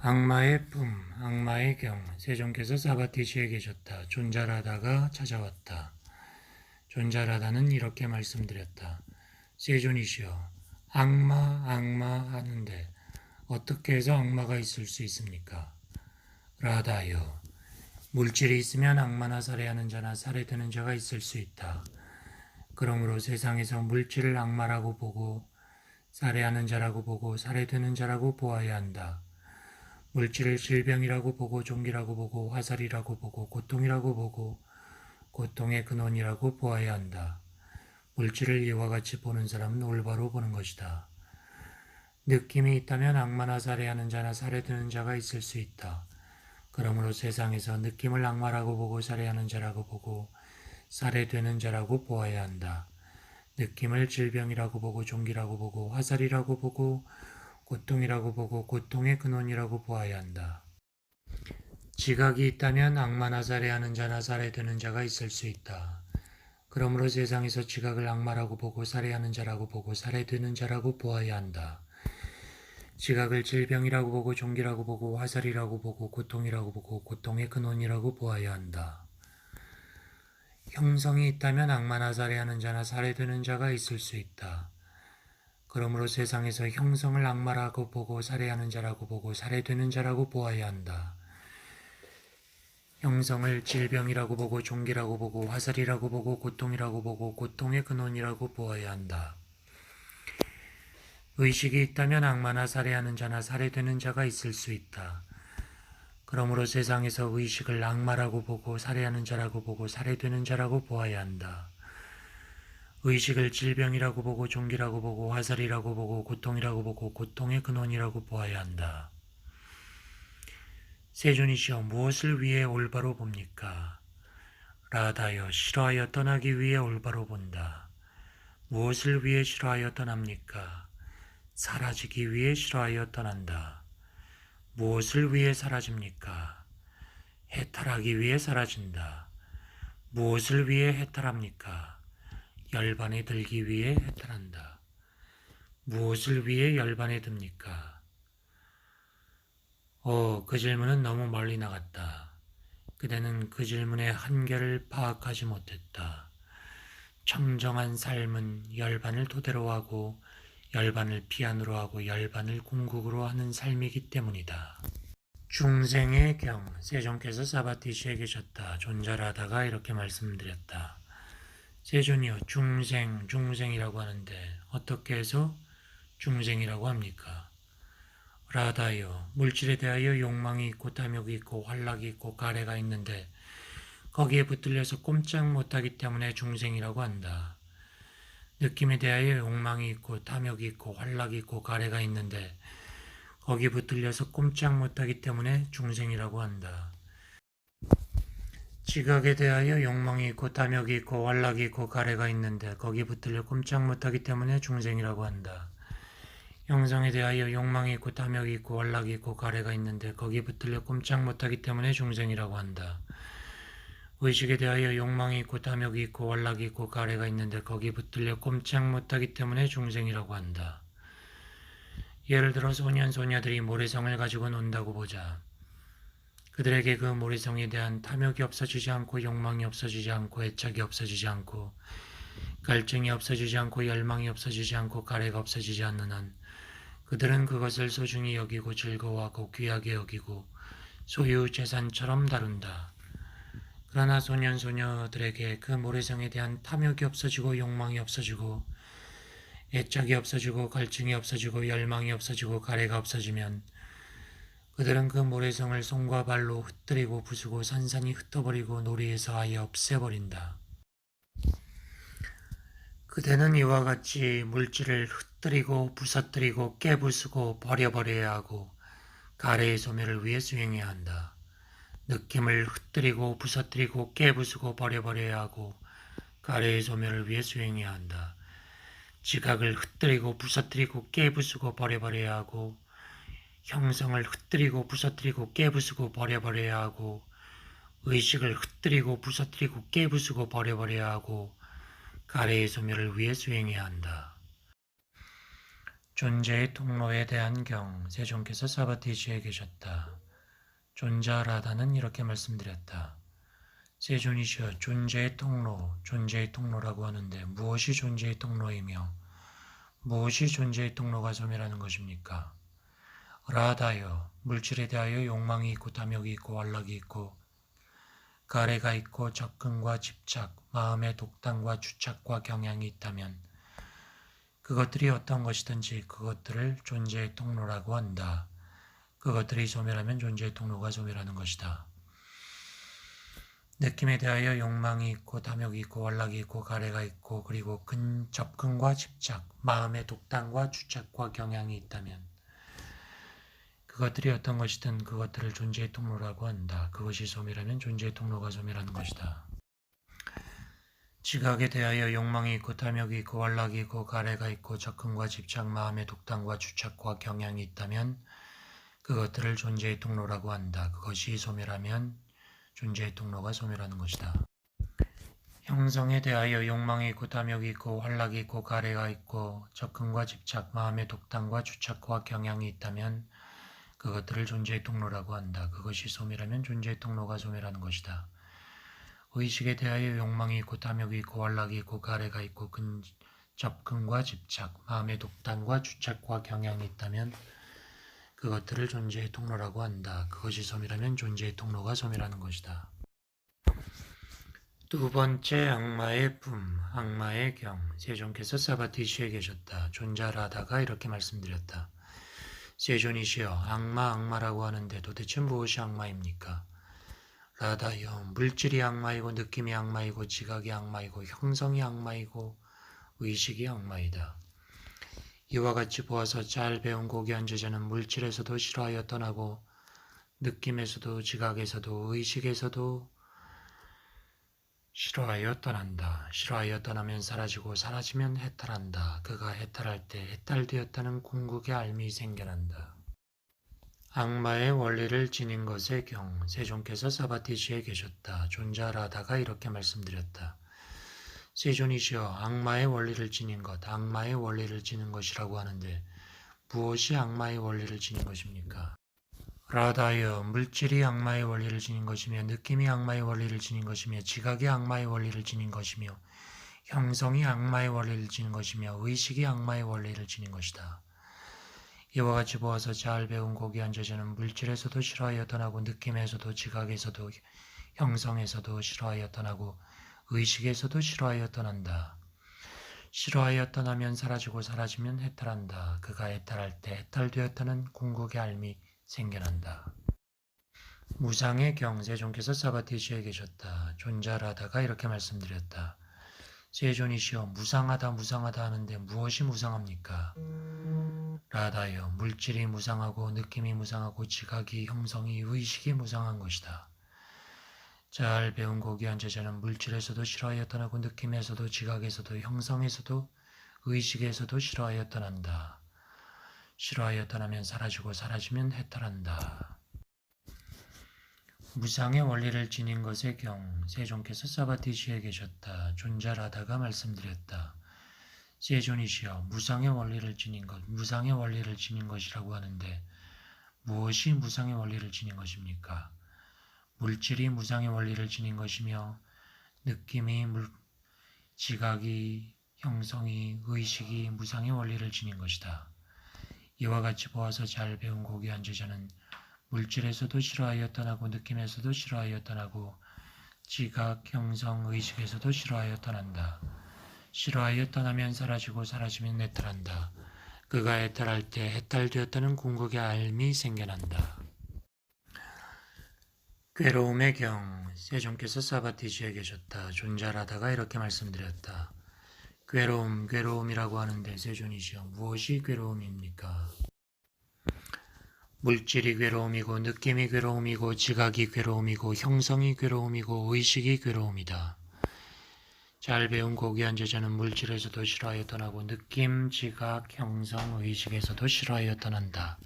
악마의 품, 악마의 경, 세종께서 사바티시에 계셨다. 존잘하다가 찾아왔다. 존잘하다는 이렇게 말씀드렸다. 세존이시여, 악마, 악마 하는데 어떻게 해서 악마가 있을 수 있습니까? 라다요, 물질이 있으면 악마나 살해하는 자나 살해되는 자가 있을 수 있다. 그러므로 세상에서 물질을 악마라고 보고 살해하는 자라고 보고 살해되는 자라고 보아야 한다. 물질을 질병이라고 보고 종기라고 보고 화살이라고 보고 고통이라고 보고 고통의 근원이라고 보아야 한다. 물질을 이와 같이 보는 사람은 올바로 보는 것이다. 느낌이 있다면 악마나 살해하는 자나 살해되는 자가 있을 수 있다. 그러므로 세상에서 느낌을 악마라고 보고 살해하는 자라고 보고 살해되는 자라고 보아야 한다. 느낌을 질병이라고 보고 종기라고 보고 화살이라고 보고 고통이라고 보고 고통의 근원이라고 보아야 한다. 지각이 있다면 악마나 살해하는 자나 살해되는 자가 있을 수 있다. 그러므로 세상에서 지각을 악마라고 보고 살해하는 자라고 보고 살해되는 자라고 보아야 한다. 지각을 질병이라고 보고 종기라고 보고 화살이라고 보고 고통이라고 보고 고통의 근원이라고 보아야 한다. 형성이 있다면 악마나 살해하는 자나 살해되는 자가 있을 수 있다. 그러므로 세상에서 형성을 악마라고 보고 살해하는 자라고 보고 살해되는 자라고 보아야 한다. 형성을 질병이라고 보고 종기라고 보고 화살이라고 보고 고통이라고 보고 고통의 근원이라고 보아야 한다. 의식이 있다면 악마나 살해하는 자나 살해되는 자가 있을 수 있다. 그러므로 세상에서 의식을 악마라고 보고 살해하는 자라고 보고 살해되는 자라고 보아야 한다. 의식을 질병이라고 보고 종기라고 보고 화살이라고 보고 고통이라고 보고 고통의 근원이라고 보아야 한다. 세존이시여, 무엇을 위해 올바로 봅니까? 라다여, 싫어하여 떠나기 위해 올바로 본다. 무엇을 위해 싫어하여 떠납니까? 사라지기 위해 싫어하여 떠난다. 무엇을 위해 사라집니까? 해탈하기 위해 사라진다. 무엇을 위해 해탈합니까? 열반에 들기 위해 해탈한다. 무엇을 위해 열반에 듭니까? 그 질문은 너무 멀리 나갔다. 그대는 그 질문의 한계를 파악하지 못했다. 청정한 삶은 열반을 토대로 하고 열반을 피안으로 하고 열반을 궁극으로 하는 삶이기 때문이다. 중생의 경, 세존께서 사바티시에 계셨다. 존잘하다가 이렇게 말씀드렸다. 세존이여, 중생이라고 하는데 어떻게 해서 중생이라고 합니까? 라다여, 물질에 대하여 욕망이 있고 탐욕이 있고 환락이 있고 가래가 있는데 거기에 붙들려서 꼼짝 못하기 때문에 중생이라고 한다. 느낌에 대하여 욕망이 있고 탐욕이 있고 환락이 있고 가래가 있는데 거기에 붙들려서 꼼짝 못하기 때문에 중생이라고 한다. 지각에 대하여 욕망이 있고 탐욕이 있고 환락이 있고 가래가 있는데 거기에 붙들려 꼼짝 못하기 때문에 중생이라고 한다. 형성에 대하여 욕망이 있고 탐욕이 있고 환락이 있고 가래가 있는데 거기에 붙들려 꼼짝 못하기 때문에 중생이라고 한다. 의식에 대하여 욕망이 있고 탐욕이 있고 환락이 있고 가래가 있는데 거기에 붙들려 꼼짝 못하기 때문에 중생이라고 한다. 예를 들어 소년소녀들이 모래성을 가지고 논다고 보자. 그들에게 그 모래성에 대한 탐욕이 없어지지 않고 욕망이 없어지지 않고 애착이 없어지지 않고 갈증이 없어지지 않고 열망이 없어지지 않고 가래가 없어지지 않는 한 그들은 그것을 소중히 여기고 즐거워하고 귀하게 여기고 소유 재산처럼 다룬다. 그러나 소년소녀들에게 그 모래성에 대한 탐욕이 없어지고 욕망이 없어지고 애착이 없어지고 갈증이 없어지고 열망이 없어지고 가래가 없어지면 그들은 그 모래성을 손과 발로 흩뜨리고 부수고 산산이 흩어버리고 놀이에서 아예 없애버린다. 그대는 이와 같이 물질을 흩뜨리고 부서뜨리고 깨부수고 버려버려야 하고 가래의 소멸을 위해 수행해야 한다. 느낌을 흩뜨리고 부서뜨리고 깨부수고 버려버려야 하고 가래의 소멸을 위해 수행해야 한다. 지각을 흩뜨리고 부서뜨리고 깨부수고 버려버려야 하고 형성을 흩뜨리고 부서뜨리고 깨부수고 버려버려야 하고 의식을 흩뜨리고 부서뜨리고 깨부수고 버려버려야 하고 가래의 소멸을 위해 수행해야 한다. 존재의 통로에 대한 경, 세존께서 사바티지에 계셨다. 존잘하다는 이렇게 말씀드렸다. 세존이시여 존재의 통로, 존재의 통로라고 하는데 무엇이 존재의 통로이며 무엇이 존재의 통로가 소멸하는 것입니까? 라다여, 물질에 대하여 욕망이 있고 탐욕이 있고 완락이 있고 가래가 있고 접근과 집착, 마음의 독단과 주착과 경향이 있다면 그것들이 어떤 것이든지 그것들을 존재의 통로라고 한다. 그것들이 소멸하면 존재의 통로가 소멸하는 것이다. 느낌에 대하여 욕망이 있고 탐욕이 있고 완락이 있고 가래가 있고 그리고 접근과 집착, 마음의 독단과 주착과 경향이 있다면 그것들이 어떤 것이든 그것들을 존재의 통로라고 한다. 그것이 소멸하면 존재의 통로가 소멸하는 것이다. 지각에 대하여 욕망이 있고 탐욕이 있고 완락이 있고 가래가 있고 접근과 집착, 마음의 독단과 주착과 경향이 있다면 그것들을 존재의 통로라고 한다. 그것이 소멸하면 존재의 통로가 소멸하는 것이다. 형성에 대하여 욕망이 있고 탐욕이 있고 완락이 있고 가래가 있고 접근과 집착, 마음의 독단과 주착과 경향이 있다면 그것들을 존재의 통로라고 한다. 그것이 소멸하면 존재의 통로가 소멸하는 것이다. 의식에 대하여 욕망이 있고 탐욕이 있고 완락이 있고 가래가 있고 접근과 집착, 마음의 독단과 주착과 경향이 있다면 그것들을 존재의 통로라고 한다. 그것이 소멸하면 존재의 통로가 소멸하는 것이다. 두 번째 악마의 품, 악마의 경. 세존께서 사바티시에 계셨다. 존잘하다가 이렇게 말씀드렸다. 세존이시여, 악마라고 하는데 도대체 무엇이 악마입니까? 라다여, 물질이 악마이고 느낌이 악마이고 지각이 악마이고 형성이 악마이고 의식이 악마이다. 이와 같이 보아서 잘 배운 고귀한 제자는 물질에서도 싫어하여 떠나고 느낌에서도 지각에서도 의식에서도 싫어하여 떠난다. 싫어하여 떠나면 사라지고 사라지면 해탈한다. 그가 해탈할 때 해탈되었다는 궁극의 알미 생겨난다. 악마의 원리를 지닌 것의 경, 세존께서 사바티시에 계셨다. 존잘하다가 이렇게 말씀드렸다. 세존이시여, 악마의 원리를 지닌 것, 악마의 원리를 지닌 것이라고 하는데 무엇이 악마의 원리를 지닌 것입니까? 라다여, 물질이 악마의 원리를 지닌 것이며 느낌이 악마의 원리를 지닌 것이며 지각이 악마의 원리를 지닌 것이며 형성이 악마의 원리를 지닌 것이며 의식이 악마의 원리를 지닌 것이다. 이와 같이 보아서 잘 배운 고귀한 제자는 물질에서도 싫어하여 떠나고 느낌에서도 지각에서도 형성에서도 싫어하여 떠나고 의식에서도 싫어하여 떠난다. 싫어하여 떠나면 사라지고 사라지면 해탈한다. 그가 해탈할 때 해탈되었다는 궁극의 알미 생겨난다. 무상의 경, 세존께서 사바티시에 계셨다. 존잘하다가 이렇게 말씀드렸다. 세존이시여, 무상하다 하는데 무엇이 무상합니까? 라다여, 물질이 무상하고 느낌이 무상하고 지각이 형성이 의식이 무상한 것이다. 잘 배운 고귀한 제자는 물질에서도 싫어하여 떠나고 느낌에서도 지각에서도 형성에서도 의식에서도 싫어하여 떠난다. 싫어하여 떠나면 사라지고 사라지면 해탈한다. 무상의 원리를 지닌 것의 경, 세존께서 사바티시에 계셨다. 존잘하다가 말씀드렸다. 세존이시여, 무상의 원리를 지닌 것, 무상의 원리를 지닌 것이라고 하는데 무엇이 무상의 원리를 지닌 것입니까? 물질이 무상의 원리를 지닌 것이며 느낌이, 지각이, 형성이, 의식이 무상의 원리를 지닌 것이다. 이와 같이 보아서 잘 배운 고귀한 제자는 물질에서도 싫어하여 떠나고 느낌에서도 싫어하여 떠나고 지각, 형성, 의식에서도 싫어하여 떠난다. 싫어하여 떠나면 사라지고 사라지면 해탈한다. 그가 해탈할 때 해탈되었다는 궁극의 알미 생겨난다. 괴로움의 경, 세존께서 사바티시에 계셨다. 존잘하다가 이렇게 말씀드렸다. 괴로움이라고 하는데 세존이시여, 무엇이 괴로움입니까? 물질이 괴로움이고 느낌이 괴로움이고 지각이 괴로움이고 형성이 괴로움이고 의식이 괴로움이다. 잘 배운 고귀한 제자는 물질에서도 싫어하여 떠나고 느낌, 지각, 형성, 의식에서도 싫어하여 떠난다.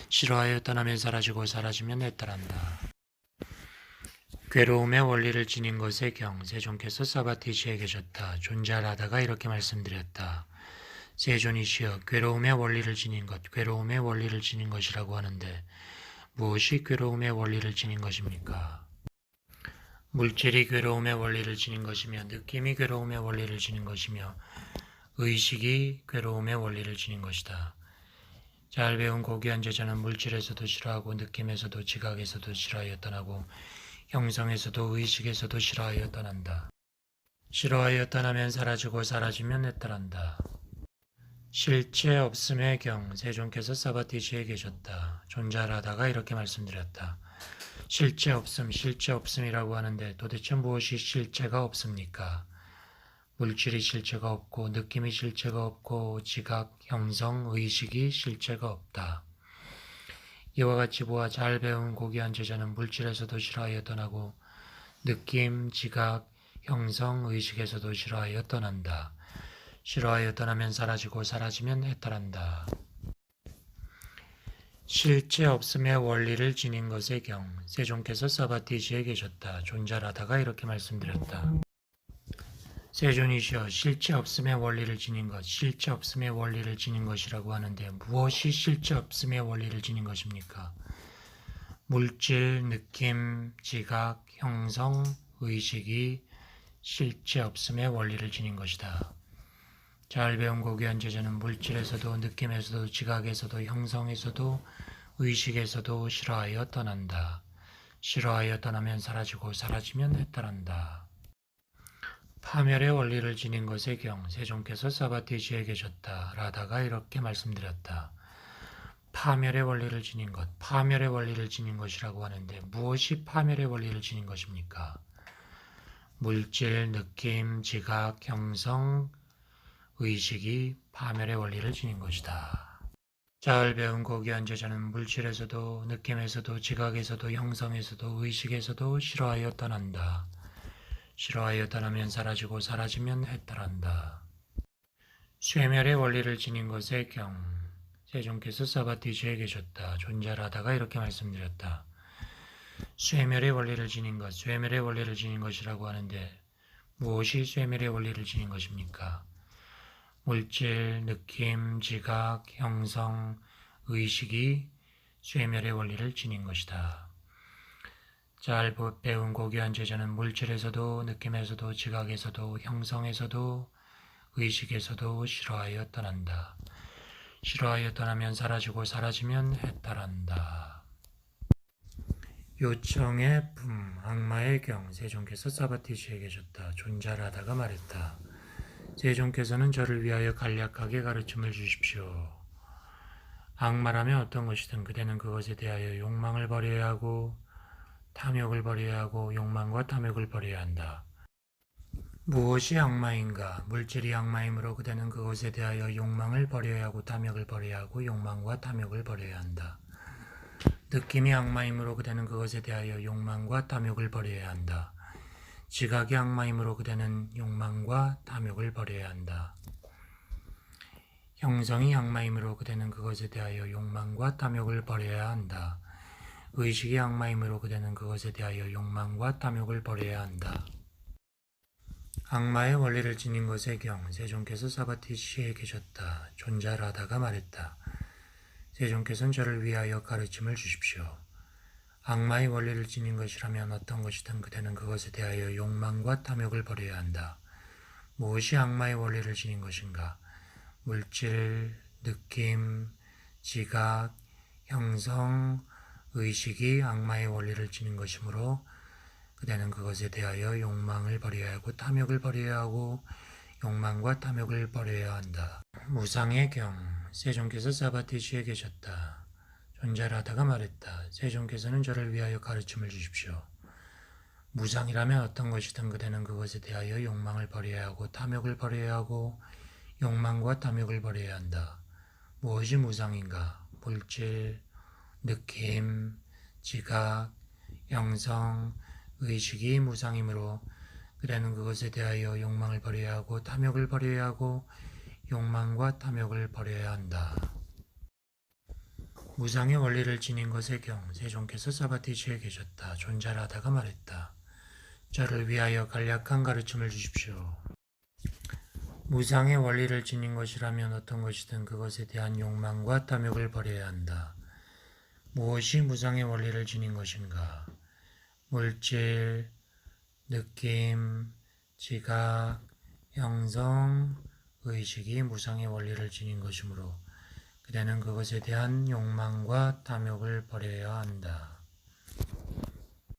싫어하여 떠나면 사라지고 사라지면 해탈한다. 괴로움의 원리를 지닌 것의 경, 세존께서 사바티시에 계셨다. 존잘하다가 이렇게 말씀드렸다. 세존이시여 괴로움의 원리를 지닌 것, 괴로움의 원리를 지닌 것이라고 하는데 무엇이 괴로움의 원리를 지닌 것입니까? 물질이 괴로움의 원리를 지닌 것이며 느낌이 괴로움의 원리를 지닌 것이며 의식이 괴로움의 원리를 지닌 것이다. 잘 배운 고귀한 제자는 물질에서도 싫어하고 느낌에서도 지각에서도 싫어하여 떠나고 형성에서도 의식에서도 싫어하여 떠난다. 싫어하여 떠나면 사라지고 사라지면 해탈한다. 실체 없음의 경, 세존께서 사바티시에 계셨다. 존잘하다가 이렇게 말씀드렸다. 실체 없음이라고 하는데 도대체 무엇이 실체가 없습니까? 물질이 실체가 없고 느낌이 실체가 없고 지각, 형성, 의식이 실체가 없다. 이와 같이 보아 잘 배운 고귀한 제자는 물질에서도 싫어하여 떠나고 느낌, 지각, 형성, 의식에서도 싫어하여 떠난다. 싫어하여 떠나면 사라지고 사라지면 해탈한다. 실체 없음의 원리를 지닌 것의 경, 세존께서 사바티시에 계셨다. 존잘하다가 이렇게 말씀드렸다. 세존이시여 실체 없음의 원리를 지닌 것, 실체 없음의 원리를 지닌 것이라고 하는데 무엇이 실체 없음의 원리를 지닌 것입니까? 물질, 느낌, 지각, 형성, 의식이 실체 없음의 원리를 지닌 것이다. 잘 배운 고귀한 제자는 물질에서도 느낌에서도 지각에서도 형성에서도 의식에서도 싫어하여 떠난다. 싫어하여 떠나면 사라지고 사라지면 해탈한다. 파멸의 원리를 지닌 것의 경, 세존께서 사바티시에 계셨다. 라다가 이렇게 말씀드렸다. 파멸의 원리를 지닌 것, 파멸의 원리를 지닌 것이라고 하는데 무엇이 파멸의 원리를 지닌 것입니까? 물질, 느낌, 지각, 형성, 의식이 파멸의 원리를 지닌 것이다. 잘 배운 고귀한 제자는 물질에서도 느낌에서도 지각에서도 형성에서도 의식에서도 싫어하여 떠난다. 싫어하여 떠나면 사라지고 사라지면 해탈한다. 쇠멸의 원리를 지닌 것의 경, 세존께서 사바티시에 계셨다. 존잘하다가 이렇게 말씀드렸다. 쇠멸의 원리를 지닌 것, 쇠멸의 원리를 지닌 것이라고 하는데 무엇이 쇠멸의 원리를 지닌 것입니까? 물질, 느낌, 지각, 형성, 의식이 쇠멸의 원리를 지닌 것이다. 잘 배운 고귀한 제자는 물질에서도 느낌에서도 지각에서도 형성에서도 의식에서도 싫어하여 떠난다. 싫어하여 떠나면 사라지고 사라지면 해탈한다. 요청의 품, 악마의 경, 세존께서 사바티시에 계셨다. 존잘하다가 말했다. 세존께서는 저를 위하여 간략하게 가르침을 주십시오. 악마라면 어떤 것이든 그대는 그것에 대하여 욕망을 버려야 하고 탐욕을 버려야 하고 욕망과 탐욕을 버려야 한다. 무엇이 악마인가? 물질이 악마이므로 그대는 그것에 대하여 욕망을 버려야 하고 탐욕을 버려야 하고 욕망과 탐욕을 버려야 한다. 느낌이 악마이므로 그대는 그것에 대하여 욕망과 탐욕을 버려야 한다. 지각이 악마이므로 그대는 욕망과 탐욕을 버려야 한다. 형성이 악마이므로 그대는 그것에 대하여 욕망과 탐욕을 버려야 한다. 의식이 악마이므로 그대는 그것에 대하여 욕망과 탐욕을 버려야 한다. 악마의 원리를 지닌 것의 경, 세존께서 사바티시에 계셨다. 존잘하다가 말했다. 세존께서는 저를 위하여 가르침을 주십시오. 악마의 원리를 지닌 것이라면 어떤 것이든 그대는 그것에 대하여 욕망과 탐욕을 버려야 한다. 무엇이 악마의 원리를 지닌 것인가? 물질, 느낌, 지각, 형성, 의식이 악마의 원리를 지닌 것이므로 그대는 그것에 대하여 욕망을 버려야 하고 탐욕을 버려야 하고 욕망과 탐욕을 버려야 한다. 무상의 경, 세존께서 사바티시에 계셨다. 존잘하다가 말했다. 세존께서는 저를 위하여 가르침을 주십시오. 무상이라면 어떤 것이든 그대는 그것에 대하여 욕망을 버려야 하고 탐욕을 버려야 하고 욕망과 탐욕을 버려야 한다. 무엇이 무상인가? 물질, 느낌, 지각, 형성, 의식이 무상이므로 그대는 그것에 대하여 욕망을 버려야 하고 탐욕을 버려야 하고 욕망과 탐욕을 버려야 한다. 무상의 원리를 지닌 것의 경, 세존께서 사바티시에 계셨다. 존잘하다가 말했다. 저를 위하여 간략한 가르침을 주십시오. 무상의 원리를 지닌 것이라면 어떤 것이든 그것에 대한 욕망과 탐욕을 버려야 한다. 무엇이 무상의 원리를 지닌 것인가? 물질, 느낌, 지각, 형성, 의식이 무상의 원리를 지닌 것이므로 그대는 그것에 대한 욕망과 탐욕을 버려야 한다.